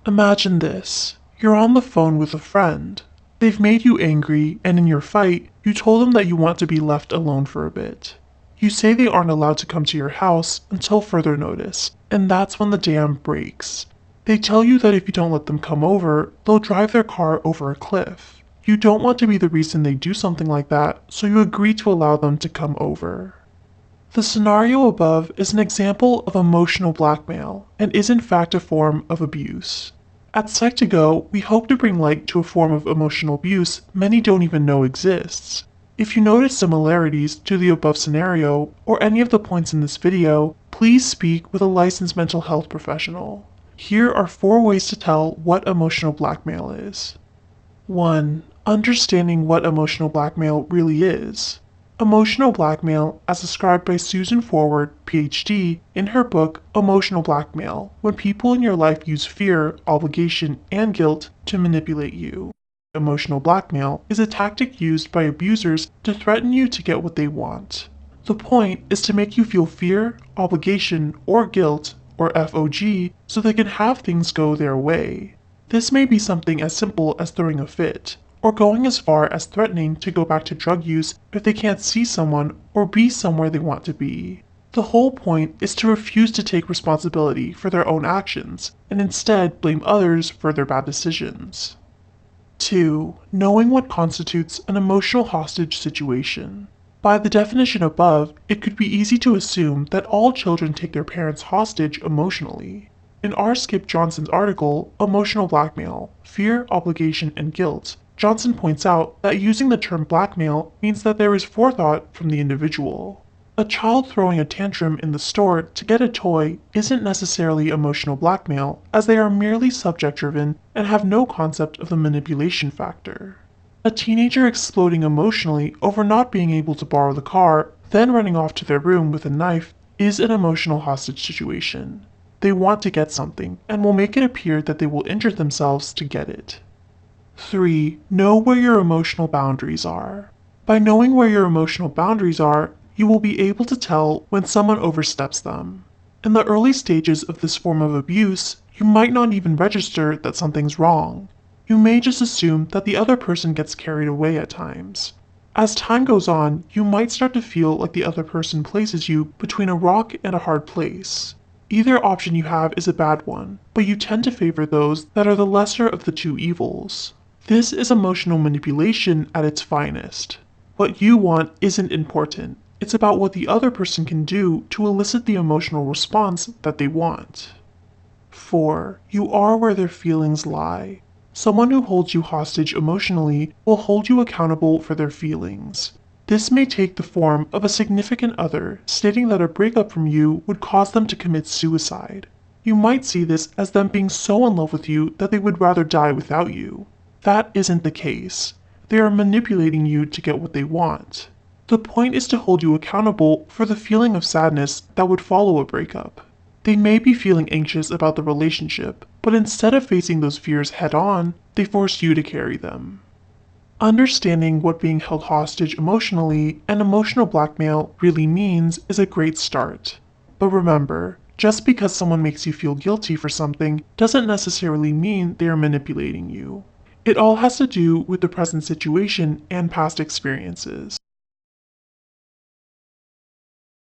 Imagine this. You're on the phone with a friend. They've made you angry, and in your fight, you told them that you want to be left alone for a bit. You say they aren't allowed to come to your house until further notice, and that's when the dam breaks. They tell you that if you don't let them come over, they'll drive their car over a cliff. You don't want to be the reason they do something like that, so you agree to allow them to come over. The scenario above is an example of emotional blackmail and is in fact a form of abuse. At Psych2Go, we hope to bring light to a form of emotional abuse many don't even know exists. If you notice similarities to the above scenario or any of the points in this video, please speak with a licensed mental health professional. Here are 4 ways to tell what emotional blackmail is. 1. Understanding what emotional blackmail really is. Emotional blackmail, as described by Susan Forward, PhD, in her book Emotional Blackmail, when people in your life use fear, obligation, and guilt to manipulate you. Emotional blackmail is a tactic used by abusers to threaten you to get what they want. The point is to make you feel fear, obligation, or guilt, or FOG, so they can have things go their way. This may be something as simple as throwing a fit, or going as far as threatening to go back to drug use if they can't see someone or be somewhere they want to be. The whole point is to refuse to take responsibility for their own actions, and instead blame others for their bad decisions. 2. Knowing what constitutes an emotional hostage situation. By the definition above, it could be easy to assume that all children take their parents hostage emotionally. In R. Skip Johnson's article, Emotional Blackmail, Fear, Obligation, and Guilt, Johnson points out that using the term blackmail means that there is forethought from the individual. A child throwing a tantrum in the store to get a toy isn't necessarily emotional blackmail, as they are merely subject-driven and have no concept of the manipulation factor. A teenager exploding emotionally over not being able to borrow the car, then running off to their room with a knife, is an emotional hostage situation. They want to get something, and will make it appear that they will injure themselves to get it. 3. Know where your emotional boundaries are. By knowing where your emotional boundaries are, you will be able to tell when someone oversteps them. In the early stages of this form of abuse, you might not even register that something's wrong. You may just assume that the other person gets carried away at times. As time goes on, you might start to feel like the other person places you between a rock and a hard place. Either option you have is a bad one, but you tend to favor those that are the lesser of the two evils. This is emotional manipulation at its finest. What you want isn't important. It's about what the other person can do to elicit the emotional response that they want. 4. You are where their feelings lie. Someone who holds you hostage emotionally will hold you accountable for their feelings. This may take the form of a significant other stating that a breakup from you would cause them to commit suicide. You might see this as them being so in love with you that they would rather die without you. That isn't the case. They are manipulating you to get what they want. The point is to hold you accountable for the feeling of sadness that would follow a breakup. They may be feeling anxious about the relationship, but instead of facing those fears head on, they force you to carry them. Understanding what being held hostage emotionally and emotional blackmail really means is a great start. But remember, just because someone makes you feel guilty for something doesn't necessarily mean they are manipulating you. It all has to do with the present situation and past experiences.